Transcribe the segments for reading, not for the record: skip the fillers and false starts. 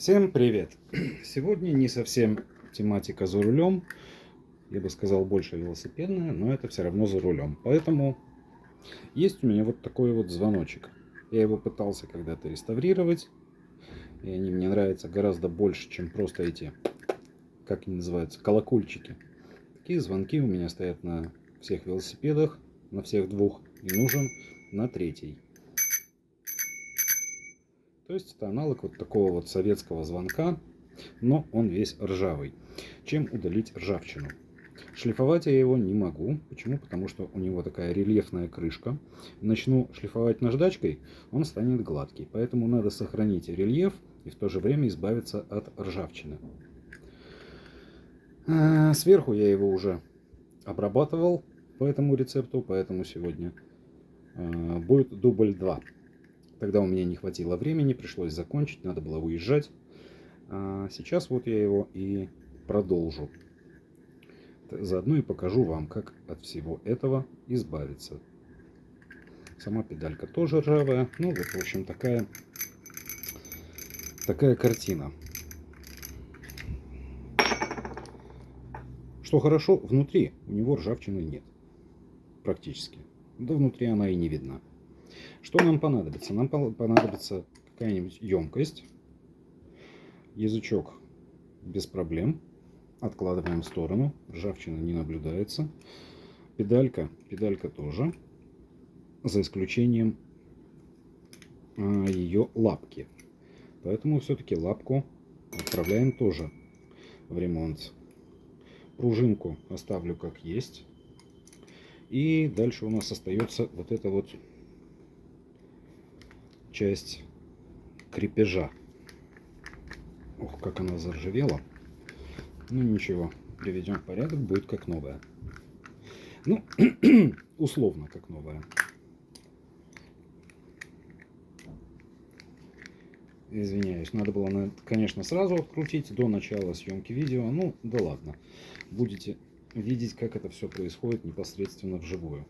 Всем привет! Сегодня не совсем тематика за рулем, я бы сказал больше велосипедная, но это все равно за рулем. Поэтому есть у меня вот такой вот звоночек. Я его пытался когда-то реставрировать, и они мне нравятся гораздо больше, чем просто эти, как они называются, колокольчики. Такие звонки у меня стоят на всех велосипедах, на всех двух, и нужен на третий. То есть это аналог вот такого вот советского звонка, но он весь ржавый. Чем удалить ржавчину? Шлифовать я его не могу. Почему? Потому что у него такая рельефная крышка. Начну шлифовать наждачкой, он станет гладкий. Поэтому надо сохранить рельеф и в то же время избавиться от ржавчины. Сверху я его уже обрабатывал по этому рецепту, поэтому сегодня будет дубль 2. Тогда у меня не хватило времени, пришлось закончить, надо было уезжать. А сейчас вот я его и продолжу. Заодно и покажу вам, как от всего этого избавиться. Сама педалька тоже ржавая. Ну вот, в общем, такая картина. Что хорошо, внутри у него ржавчины нет. Практически. Да внутри она и не видна. Что нам понадобится? Нам понадобится какая-нибудь емкость. Язычок без проблем. Откладываем в сторону. Ржавчина не наблюдается. Педалька тоже. За исключением ее лапки. Поэтому все-таки лапку отправляем тоже в ремонт. Пружинку оставлю как есть. И дальше у нас остается вот эта вот часть крепежа. Ох, как она заржавела. Ну ничего, приведем в порядок, будет как новая. Ну, условно как новая. Извиняюсь, надо было, конечно, сразу открутить до начала съемки видео. Ну, да ладно. Будете видеть, как это все происходит непосредственно вживую.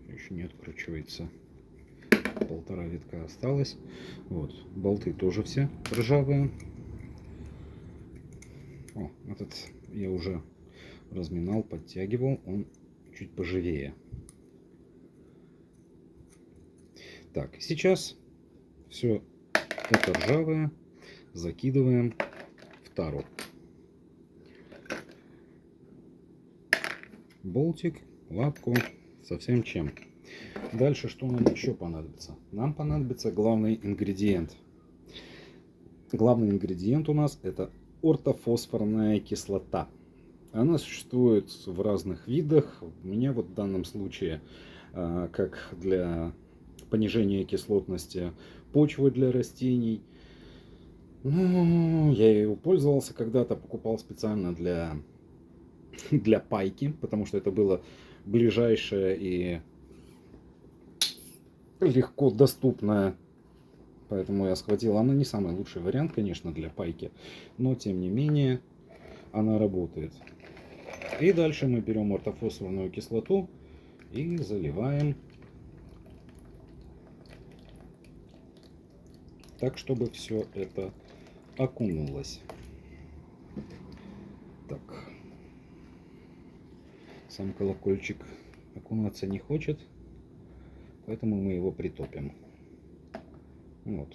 Еще не откручивается. Полтора витка осталось. Вот, болты тоже все ржавые. О, этот я уже разминал, подтягивал, он чуть поживее. Так, сейчас все это ржавое закидываем в тару. Болтик, лапку, совсем чем. Дальше что нам еще понадобится? Нам понадобится главный ингредиент. Главный ингредиент у нас это ортофосфорная кислота. Она существует в разных видах. У меня вот в данном случае как для понижения кислотности почвы для растений. Ну, я ее пользовался когда-то, покупал специально для пайки, потому что это было ближайшее и легко доступное. Поэтому я схватил. Она не самый лучший вариант, конечно, для пайки, но тем не менее она работает. И дальше мы берем ортофосфорную кислоту и заливаем так, чтобы все это окунулось. Так. Сам колокольчик окунаться не хочет, поэтому мы его притопим. Вот.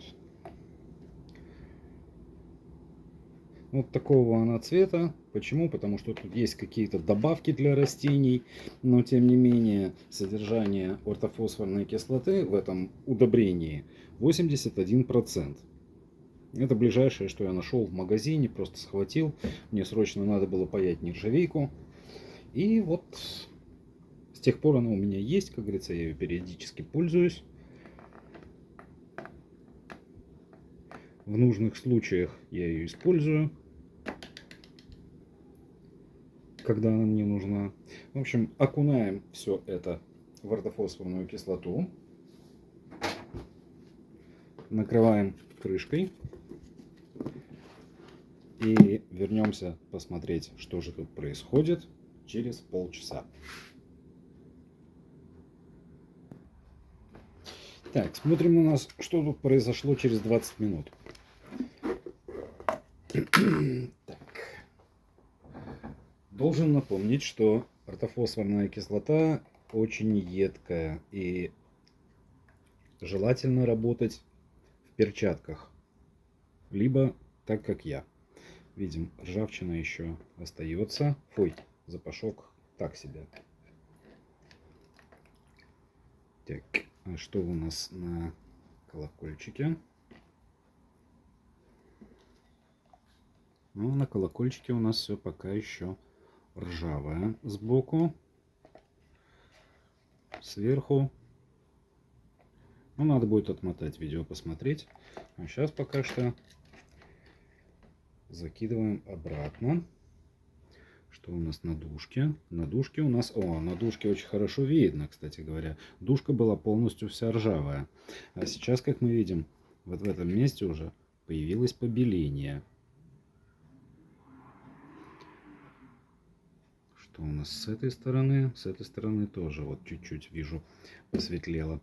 Вот такого она цвета. Почему? Потому что тут есть какие-то добавки для растений, но тем не менее содержание ортофосфорной кислоты в этом удобрении 81%. Это ближайшее, что я нашел в магазине, просто схватил. Мне срочно надо было паять нержавейку. И вот с тех пор она у меня есть, как говорится, я ее периодически пользуюсь. В нужных случаях я ее использую, когда она мне нужна. В общем, окунаем все это в ортофосфорную кислоту. Накрываем крышкой. И вернемся посмотреть, что же тут происходит через полчаса. Так, смотрим у нас, что тут произошло через 20 минут. Так. Должен напомнить, что ортофосфорная кислота очень едкая, и желательно работать в перчатках, либо так, как я. Видим, ржавчина еще остается. Фой, запашок так себе. Так, а что у нас на колокольчике? Ну, на колокольчике у нас все пока еще ржавое сбоку, сверху. Ну, надо будет отмотать видео, посмотреть. А сейчас пока что закидываем обратно. Что у нас на дужке? На дужке у нас... О, на дужке очень хорошо видно, кстати говоря. Дужка была полностью вся ржавая. А сейчас, как мы видим, вот в этом месте уже появилось побеление. Что у нас с этой стороны? С этой стороны тоже вот чуть-чуть вижу посветлело.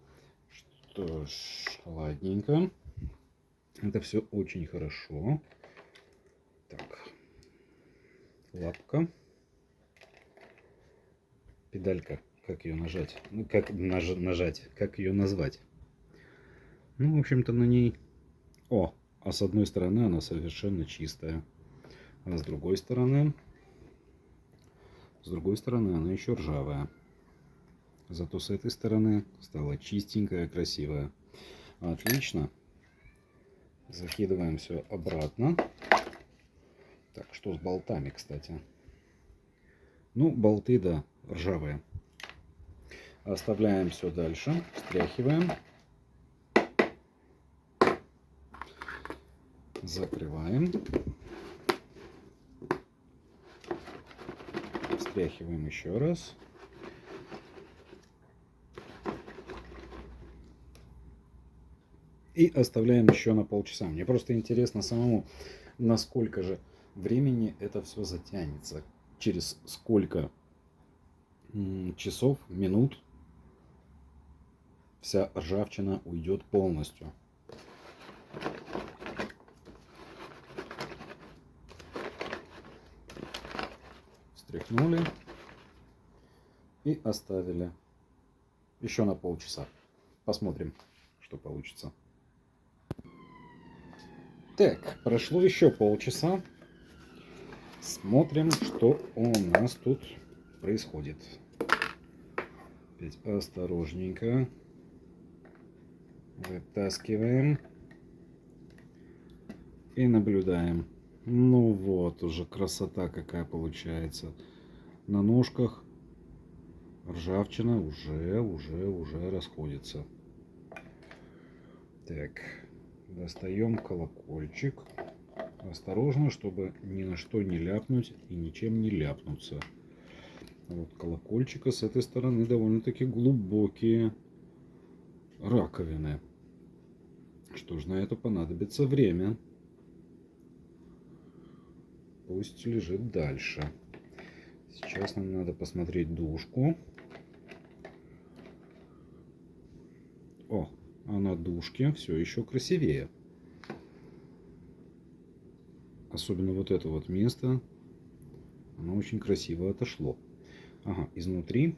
Что ж, ладненько. Это все очень хорошо. Так. Лапка. Педалька. Как ее нажать? Ну, как нажать? Как ее назвать? Ну, в общем-то, на ней... О, а с одной стороны она совершенно чистая. А с другой стороны... С другой стороны она еще ржавая. Зато с этой стороны стала чистенькая, красивая. Отлично. Закидываем все обратно. Так, что с болтами, кстати? Ну, болты, да, ржавые. Оставляем все дальше. Встряхиваем. Закрываем. Встряхиваем еще раз. И оставляем еще на полчаса. Мне просто интересно самому, насколько же времени это все затянется. Через сколько часов, минут вся ржавчина уйдет полностью. Встряхнули и оставили еще на полчаса. Посмотрим, что получится. Так, прошло еще полчаса. Смотрим, что у нас тут происходит. Опять осторожненько вытаскиваем и наблюдаем. Ну вот, уже красота какая получается. На ножках ржавчина уже расходится. Так, достаем колокольчик. Осторожно, чтобы ни на что не ляпнуть и ничем не ляпнуться. Вот колокольчика с этой стороны довольно-таки глубокие раковины. Что ж, на это понадобится время. Пусть лежит дальше. Сейчас нам надо посмотреть дужку. О, а на дужке все еще красивее. Особенно вот это вот место. Оно очень красиво отошло. Ага, изнутри.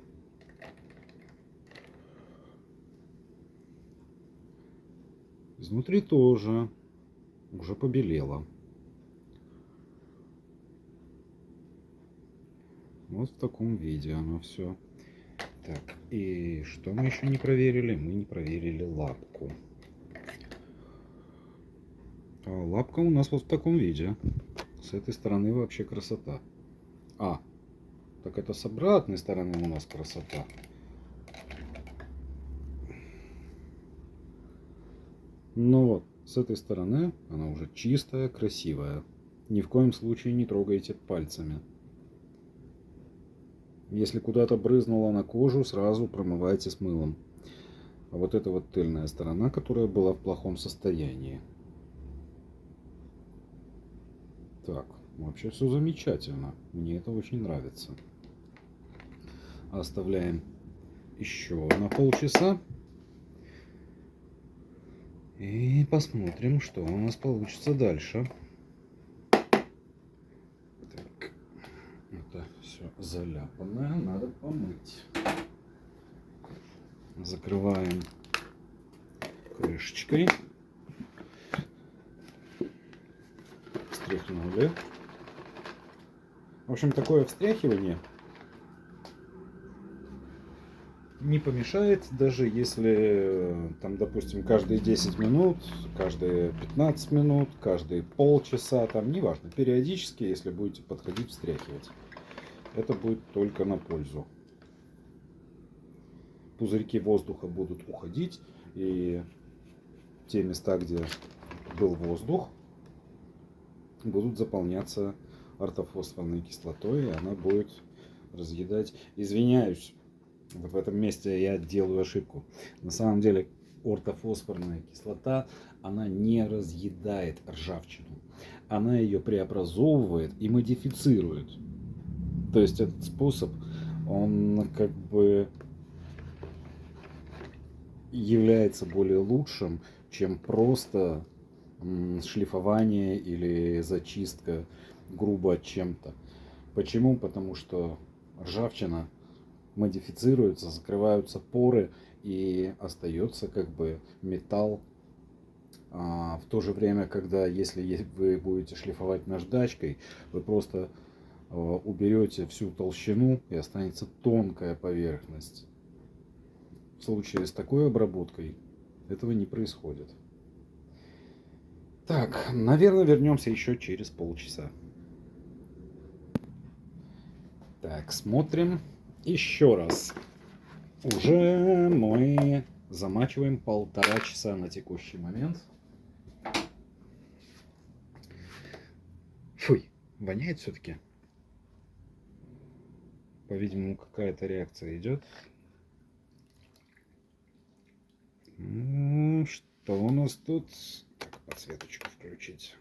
Изнутри тоже уже побелело. Вот в таком виде оно все. Так, и что мы еще не проверили? Мы не проверили лапку. А лапка у нас вот в таком виде. С этой стороны вообще красота. А, так это с обратной стороны у нас красота. Но вот с этой стороны она уже чистая, красивая. Ни в коем случае не трогайте пальцами. Если куда-то брызнуло на кожу, сразу промывайте с мылом. А вот это вот тыльная сторона, которая была в плохом состоянии. Так, вообще все замечательно. Мне это очень нравится. Оставляем еще на полчаса. И посмотрим, что у нас получится дальше. Так, это все заляпанное, надо помыть. Закрываем крышечкой. Встряхнули. В общем, такое встряхивание не помешает, даже если, там, допустим, каждые 10 минут, каждые 15 минут, каждые полчаса, там, неважно, периодически, если будете подходить, встряхивать. Это будет только на пользу. Пузырьки воздуха будут уходить, и те места, где был воздух, будут заполняться ортофосфорной кислотой, и она будет разъедать. Извиняюсь, в этом месте я делаю ошибку. На самом деле ортофосфорная кислота, она не разъедает ржавчину. Она ее преобразовывает и модифицирует. То есть этот способ, он как бы является более лучшим, чем просто шлифование или зачистка грубо чем-то. Почему? Потому что ржавчина модифицируется, закрываются поры и остается как бы металл. В то же время, когда если вы будете шлифовать наждачкой, вы просто уберете всю толщину и останется тонкая поверхность. В случае с такой обработкой этого не происходит. Так, наверное, вернемся еще через полчаса. Так, смотрим еще раз. Уже мы замачиваем 1,5 часа на текущий момент. Фуй, воняет все-таки. По-видимому, какая-то реакция идет. Ну, что у нас тут? Как подсветочку включить?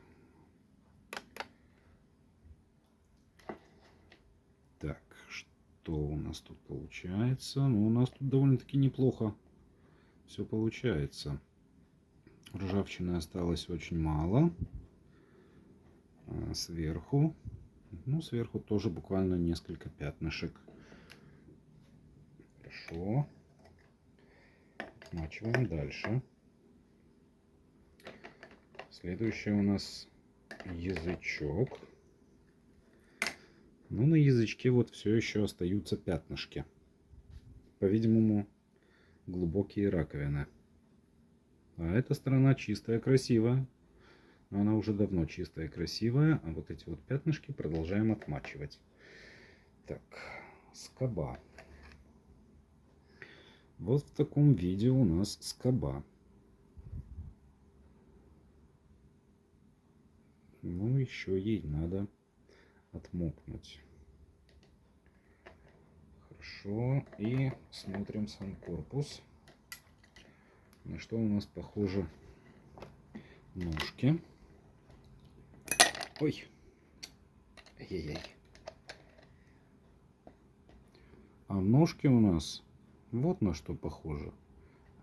Так, что у нас тут получается? Ну, у нас тут довольно-таки неплохо все получается. Ржавчины осталось очень мало. Сверху, ну, сверху тоже буквально несколько пятнышек. Хорошо. Отмачиваем дальше. Следующий у нас язычок. Ну, на язычке вот все еще остаются пятнышки. По-видимому, глубокие раковины. А эта сторона чистая, красивая. Но она уже давно чистая и красивая. А вот эти вот пятнышки продолжаем отмачивать. Так, скоба. Вот в таком виде у нас скоба. Ну, еще ей надо отмокнуть. Хорошо. И смотрим сам корпус. На что у нас похожи ножки. Ой. Ай-яй-яй. А ножки у нас вот на что похожи.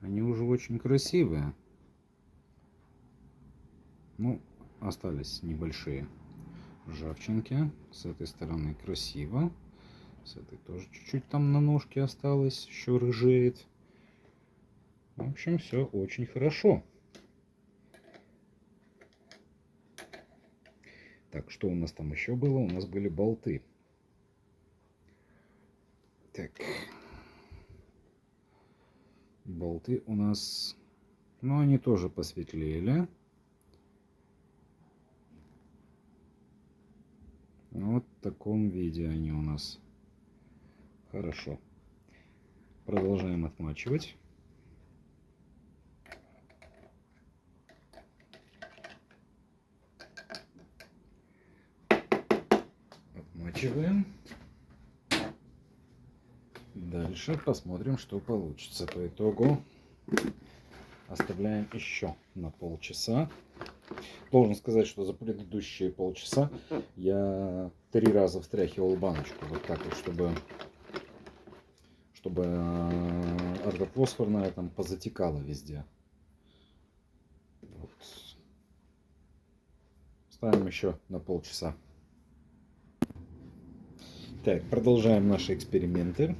Они уже очень красивые. Ну, остались небольшие ржавчинки. С этой стороны красиво. С этой тоже чуть-чуть там на ножке осталось. Еще рыжеет. В общем, все очень хорошо. Так, что у нас там еще было? У нас были болты. Так. Болты у нас... Ну, они тоже посветлели. Вот в таком виде они у нас. Хорошо. Продолжаем отмачивать. Отмачиваем. Дальше посмотрим, что получится по итогу. Оставляем еще на полчаса. Должен сказать, что за предыдущие полчаса я 3 раза встряхивал баночку. Вот так вот, чтобы ортофосфорная там позатекала везде. Вот. Ставим еще на полчаса. Так, продолжаем наши эксперименты.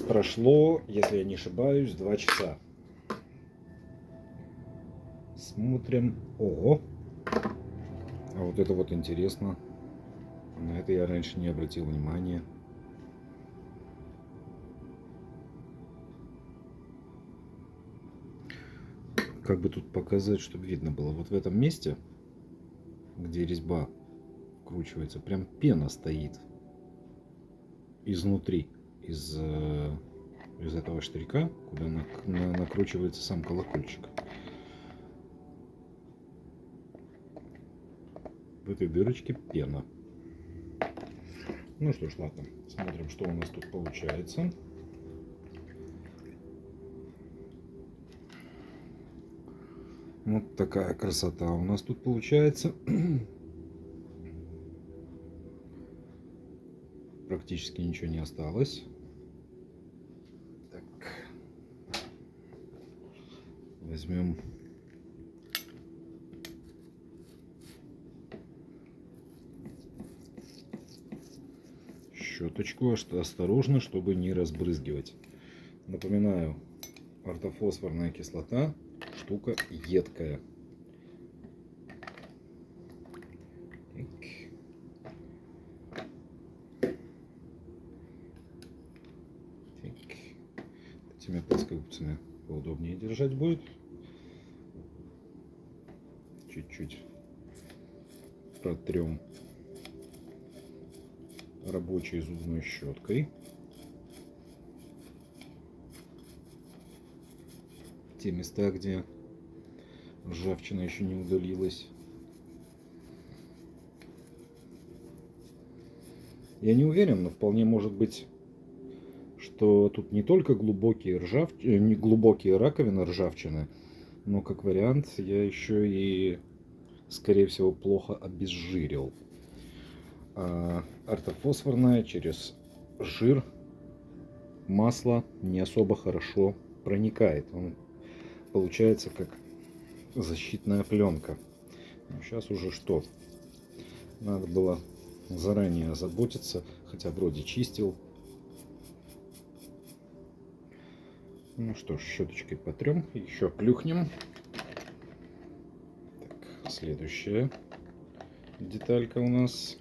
Прошло, если я не ошибаюсь, 2 часа. Смотрим. Ого! А вот это вот интересно. На это я раньше не обратил внимания. Как бы тут показать, чтобы видно было. Вот в этом месте, где резьба вкручивается, прям пена стоит изнутри, из этого штырька, куда накручивается сам колокольчик. В этой дырочке пена. Ну что ж, ладно. Смотрим, что у нас тут получается. Вот такая красота у нас тут получается. Практически ничего не осталось. Так. Возьмем щеточку, осторожно, чтобы не разбрызгивать. Напоминаю, ортофосфорная кислота штука едкая. Этими плоскогубцами поудобнее держать будет. Чуть-чуть протрем рабочей зубной щеткой. Те места, где ржавчина еще не удалилась. Я не уверен, но вполне может быть, что тут не только глубокие раковины ржавчины, но как вариант я еще и, скорее всего, плохо обезжирил. А ортофосфорная через жир, масло не особо хорошо проникает. Он получается как защитная пленка. Но сейчас уже что? Надо было заранее озаботиться, хотя вроде чистил. Ну что ж, щеточкой потрем, еще плюхнем. Так, следующая деталька у нас.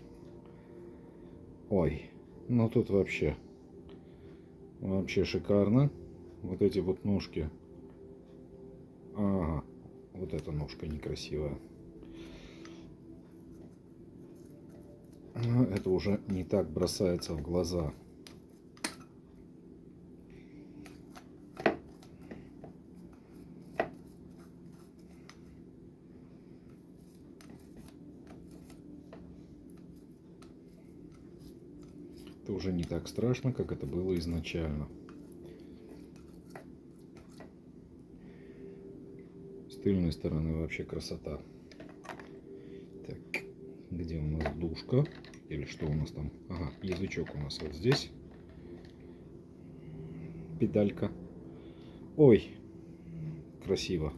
Ой, ну тут вообще шикарно. Вот эти вот ножки. Ага, вот эта ножка некрасивая. Это уже не так бросается в глаза. Это уже не так страшно, как это было изначально. С тыльной стороны вообще красота. Так, где у нас дужка? Или что у нас там? Ага, язычок у нас вот здесь. Педалька. Ой, красиво.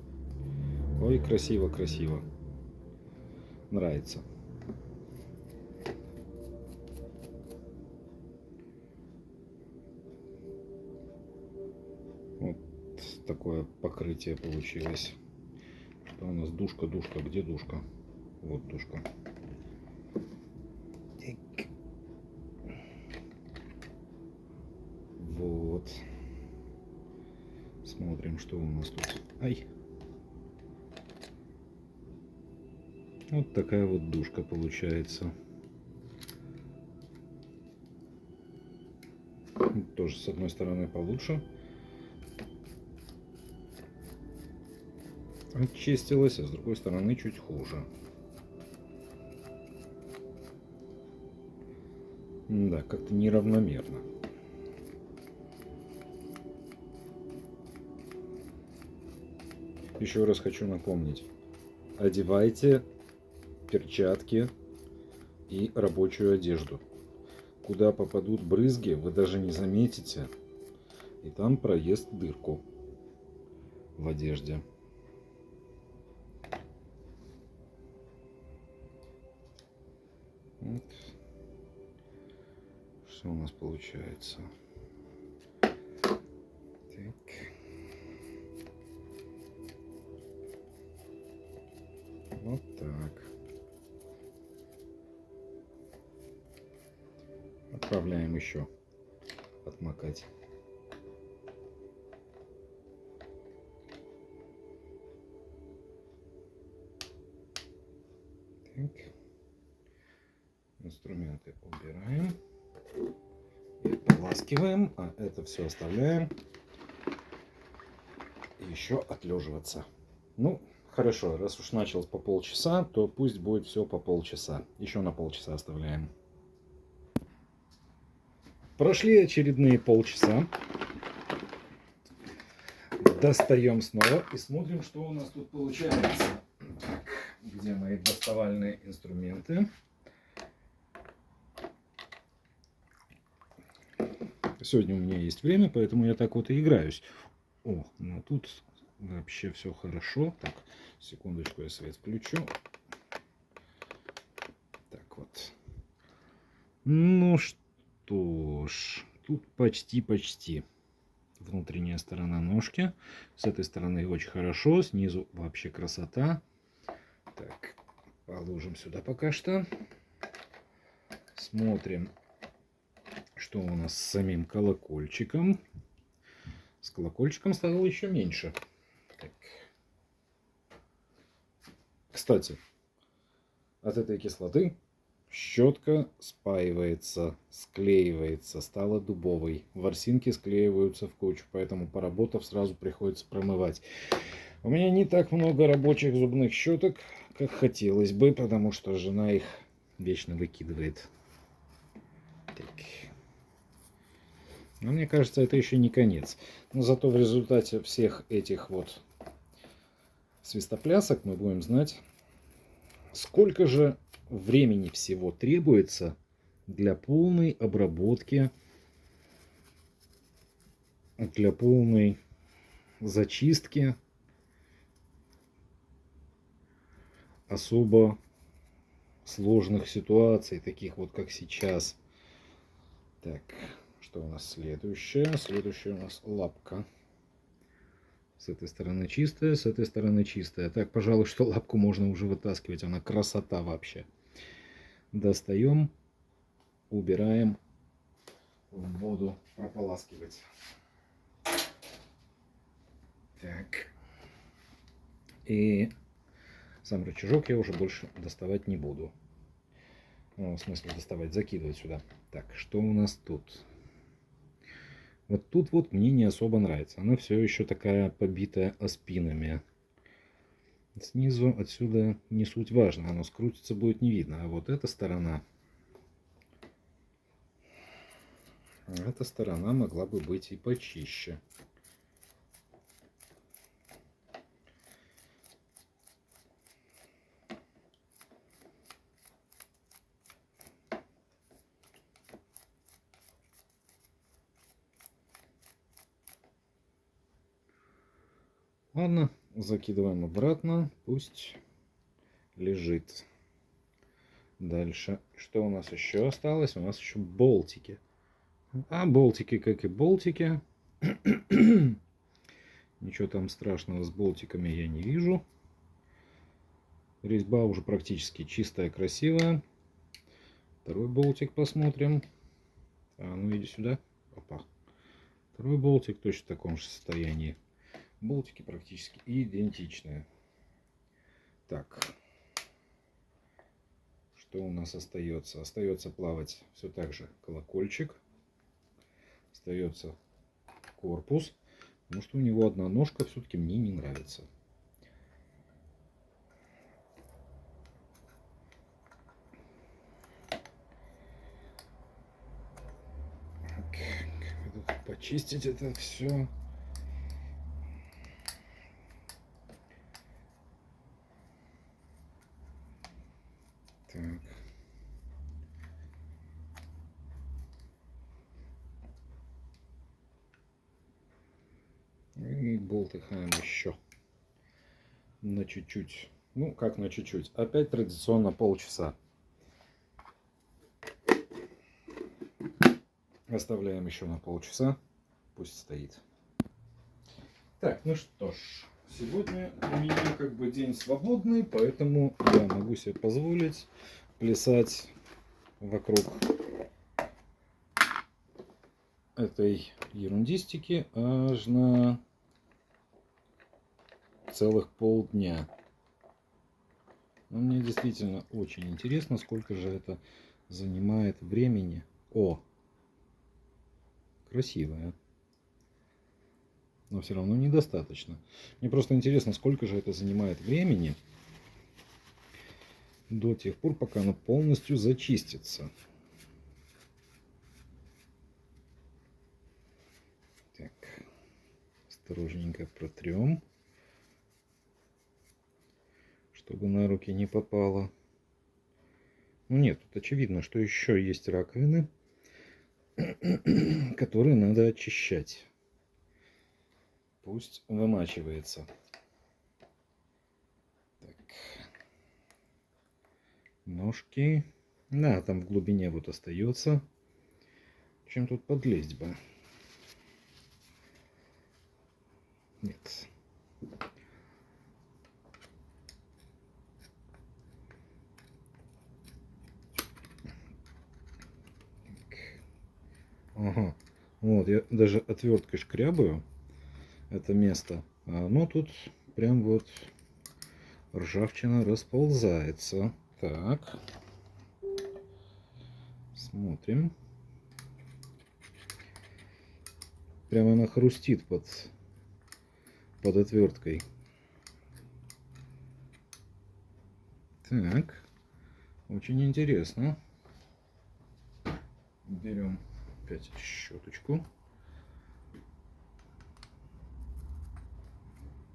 Ой, красиво, красиво. Нравится. Вот такое покрытие получилось. Что у нас дужка, где дужка? Вот дужка. Вот. Смотрим, что у нас тут. Ай. Вот такая вот дужка получается. Тоже с одной стороны получше очистилась, а с другой стороны чуть хуже. Да, как-то неравномерно. Еще раз хочу напомнить. одевайте перчатки и рабочую одежду. Куда попадут брызги, вы даже не заметите. И там проест дырку в одежде. Вот. Что у нас получается? Так. Вот так. Отправляем еще отмокать. Так. Инструменты убираем и ополаскиваем, а это все оставляем еще отлеживаться. Ну, хорошо, раз уж началось по полчаса, то пусть будет все по полчаса. Еще на полчаса оставляем. Прошли очередные полчаса. Достаем снова и смотрим, что у нас тут получается. Так, где мои доставальные инструменты? Сегодня у меня есть время, поэтому я так вот и играюсь. О, ну тут вообще все хорошо. Так, секундочку, я свет включу. Так вот. Ну что ж, тут почти. Внутренняя сторона ножки. С этой стороны очень хорошо, снизу вообще красота. Так, положим сюда пока что. Смотрим, что у нас с самим колокольчиком. С колокольчиком стало еще меньше. Так. Кстати, от этой кислоты щетка спаивается, склеивается, стала дубовой. Ворсинки склеиваются в кучу, поэтому, поработав, сразу приходится промывать. У меня не так много рабочих зубных щеток, как хотелось бы, потому что жена их вечно выкидывает. Так. Но мне кажется, это еще не конец. Но зато в результате всех этих вот свистоплясок мы будем знать, сколько же времени всего требуется для полной обработки, для полной зачистки особо сложных ситуаций, таких вот как сейчас. Так, что у нас следующее? Следующее у нас лапка. С этой стороны чистая, с этой стороны чистая. Так, пожалуй, что лапку можно уже вытаскивать. Она красота вообще. Достаем, убираем в воду, прополаскивать. Так. И сам рычажок я уже больше доставать не буду. Ну, в смысле доставать, закидывать сюда. Так, что у нас тут? Вот тут вот мне не особо нравится. Она все еще такая побитая оспинами. Снизу отсюда не суть важно. Оно скрутится будет не видно. А вот эта сторона могла бы быть и почище. Ладно, закидываем обратно. Пусть лежит. Дальше. Что у нас еще осталось? У нас еще болтики. А болтики, как и болтики. Ничего там страшного с болтиками я не вижу. Резьба уже практически чистая, красивая. Второй болтик посмотрим. А, ну иди сюда. Опа. Второй болтик точно в таком же состоянии. Болтики практически идентичные. Так. Что у нас остается? Остается плавать все так же колокольчик. Остается корпус. Потому что у него одна ножка все-таки мне не нравится. Как почистить это все? болтыхаем еще на чуть-чуть. Ну, как на чуть-чуть. Опять традиционно полчаса. Оставляем еще на полчаса. Пусть стоит. Так, ну что ж. Сегодня у меня как бы день свободный, поэтому я могу себе позволить плясать вокруг этой ерундистики аж на целых полдня. Но мне действительно очень интересно, сколько же это занимает времени. О, красивая. Но все равно недостаточно. Мне просто интересно, сколько же это занимает времени до тех пор, пока оно полностью зачистится. Так, осторожненько протрем, чтобы на руки не попало. Ну нет, тут очевидно, что еще есть раковины, которые надо очищать. Пусть вымачивается. Так. Ножки. Да, там в глубине вот остается. Чем тут подлезть бы? Нет. Ага. Вот, я даже отверткой шкрябаю это место. А оно тут прям вот ржавчина расползается. Так. Смотрим. Прямо она хрустит под отверткой. Так. Очень интересно. Берем опять щеточку.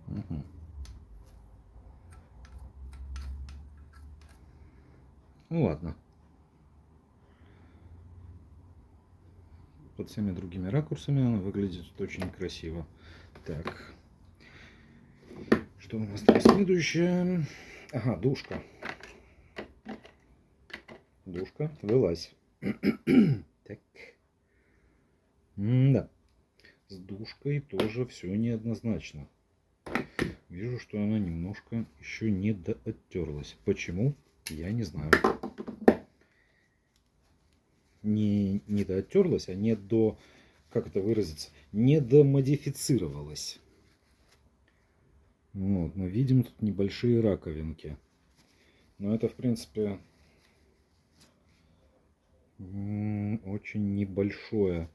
Угу. Ну ладно. Под всеми другими ракурсами она выглядит очень красиво. Так. Что у нас там следующее? Ага, душка. Душка, вылазь. Так. Да. С душкой тоже все неоднозначно. Вижу, что она немножко еще не дооттерлась. Почему? Я не знаю. Не дооттерлась, а не до... Как это выразиться? Не домодифицировалась. Вот, мы видим тут небольшие раковинки. Но это, в принципе, очень небольшие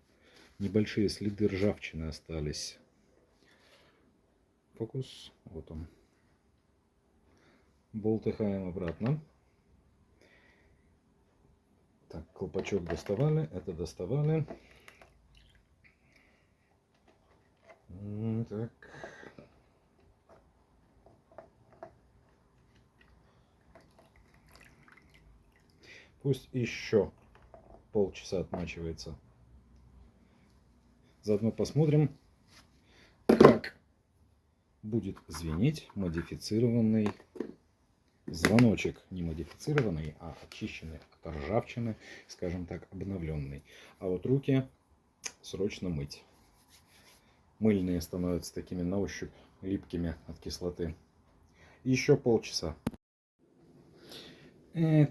следы ржавчины остались. Фокус. Вот он. Болтыхаем обратно. Так, колпачок доставали, это доставали. Так. Пусть еще полчаса отмачивается. Заодно посмотрим, как будет звенеть модифицированный звоночек. Не модифицированный, а очищенный от ржавчины, скажем так, обновленный. А вот руки срочно мыть. Мыльные становятся такими на ощупь липкими от кислоты. Еще полчаса.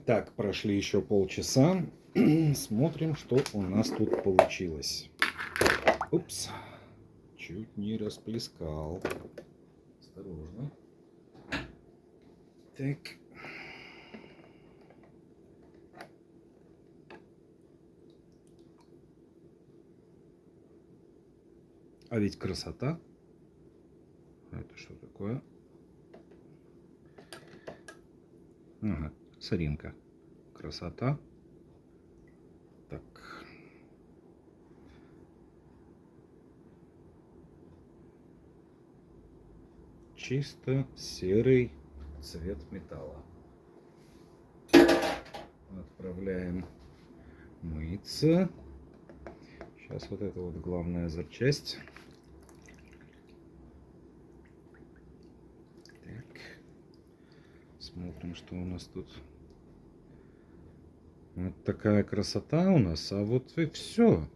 Так, прошли еще полчаса. Смотрим, что у нас тут получилось. Упс. Чуть не расплескал. Осторожно. Так. А ведь красота. Это что такое? Ага, соринка. Красота. Так. Чисто серый цвет металла. Отправляем мыться. Сейчас вот эта вот главная запчасть Смотрим, что у нас тут. Вот такая красота у нас, а вот и все.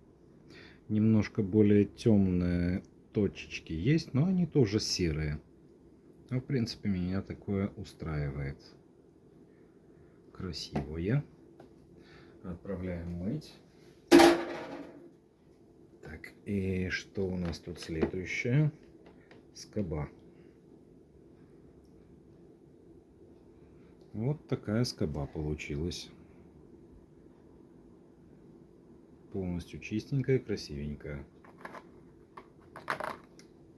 Немножко более темные точечки есть, но они тоже серые. Но, в принципе, меня такое устраивает. Красивое. Отправляем мыть. Так, и что у нас тут следующее? Скоба. Вот такая скоба получилась. Полностью чистенькая, красивенькая.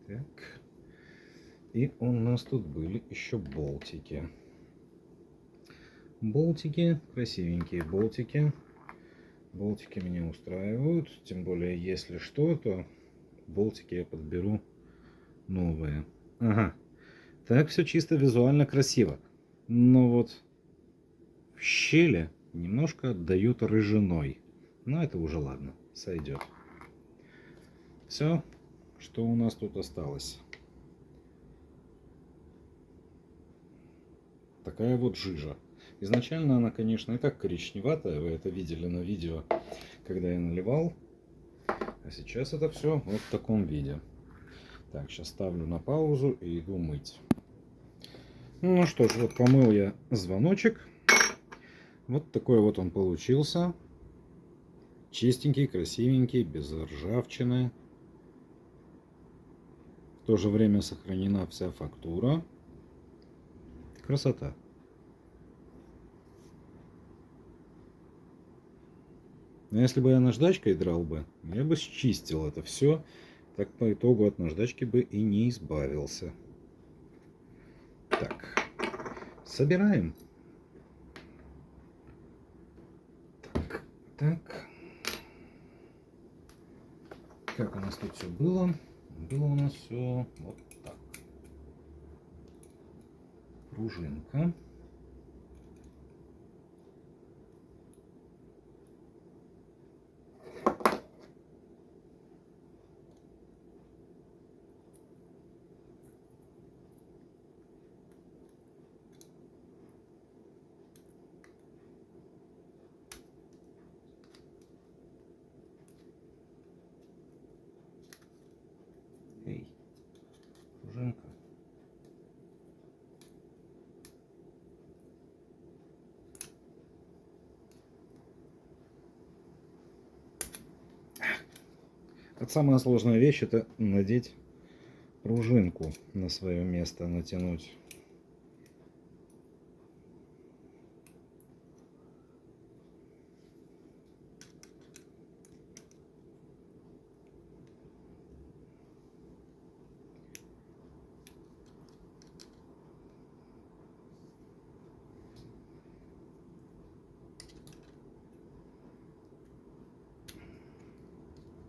Так. И у нас тут были еще болтики. Болтики, красивенькие болтики. Болтики меня устраивают. Тем более, если что, то болтики я подберу новые. Ага. Так все чисто визуально красиво. Но вот в щели немножко отдают рыжиной. Но это уже ладно, сойдет. Все, что у нас тут осталось. Такая вот жижа. Изначально она, конечно, и так коричневатая. Вы это видели на видео, когда я наливал. А сейчас это все вот в таком виде. Так, сейчас ставлю на паузу и иду мыть. Ну что ж, вот помыл я звоночек. Вот такой вот он получился. Чистенький, красивенький, без ржавчины. В то же время сохранена вся фактура. Красота. Но если бы я наждачкой драл бы, я бы счистил это все. Так по итогу от наждачки бы и не избавился. Так, собираем. Так, так. Как у нас тут все было? Было у нас все вот так. Пружинка. Эй, пружинка. Вот самая сложная вещь — это надеть пружинку на свое место, натянуть.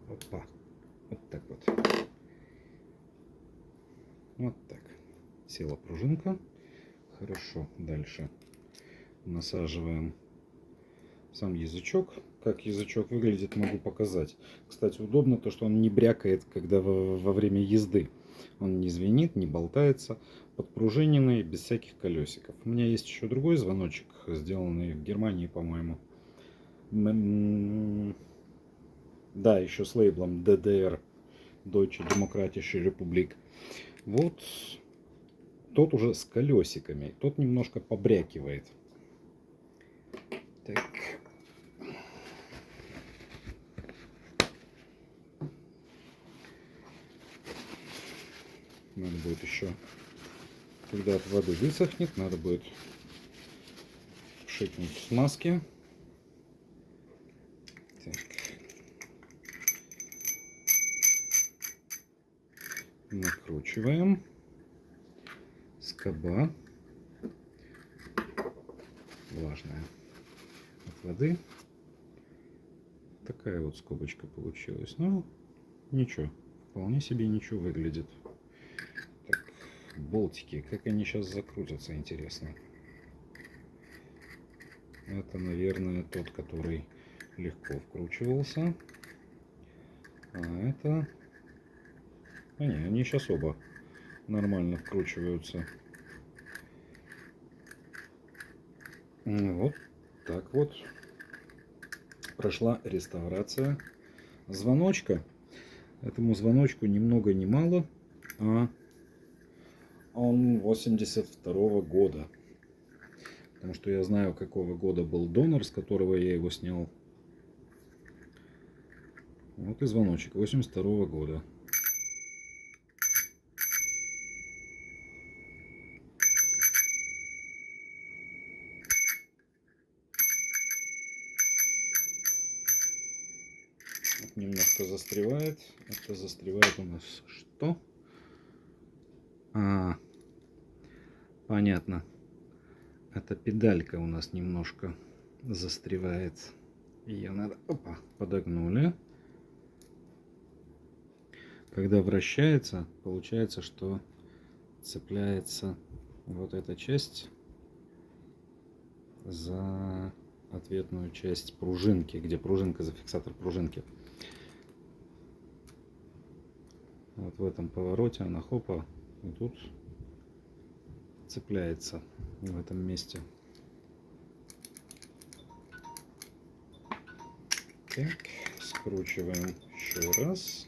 Опа. Вот так вот. Вот так. Села пружинка. Хорошо. Дальше насаживаем сам язычок. Как язычок выглядит, могу показать. Кстати, удобно то, что он не брякает, когда во время езды. Он не звенит, не болтается. Подпружиненный, без всяких колесиков. У меня есть еще другой звоночек, сделанный в Германии, по-моему. Да, еще с лейблом DDR, Deutsche Demokratische Republik. Вот тот уже с колесиками. Тот немножко побрякивает. Так. Надо будет еще, когда от воды высохнет, надо будет пшикнуть смазки. Так. Накручиваем. Скоба влажная от воды. Такая вот скобочка получилась. Ну, ничего. Вполне себе ничего выглядит. Так, болтики. Как они сейчас закрутятся, интересно. Это, наверное, тот, который легко вкручивался. А это... А не, они сейчас оба нормально вкручиваются. Вот так вот прошла реставрация звоночка. Этому звоночку ни много ни мало, а он 82-го года. Потому что я знаю, какого года был донор, с которого я его снял. Вот и звоночек 82-го года. Вот немножко застревает. Это застревает у нас что? Понятно. Эта педалька у нас немножко застревает. Ее надо, опа, подогнули. Когда вращается, получается, что цепляется вот эта часть за ответную часть пружинки, где пружинка, за фиксатор пружинки. Вот в этом повороте она хопа, и тут цепляется в этом месте. Так, скручиваем еще раз.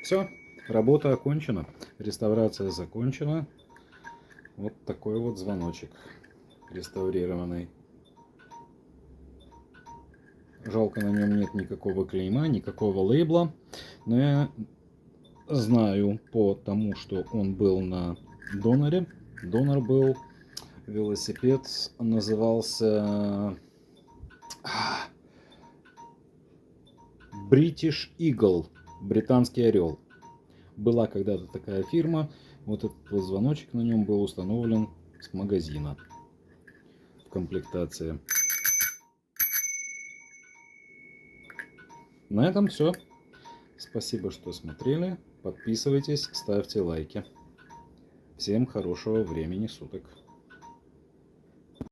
Все, работа окончена, реставрация закончена. Вот такой вот звоночек реставрированный. Жалко, на нем нет никакого клейма, никакого лейбла, но я знаю по тому, что он был на доноре. Донор был, велосипед назывался British Eagle, британский орел. Была когда-то такая фирма, вот этот вот звоночек на нем был установлен с магазина в комплектации. На этом все. Спасибо, что смотрели. Подписывайтесь, ставьте лайки. Всем хорошего времени суток.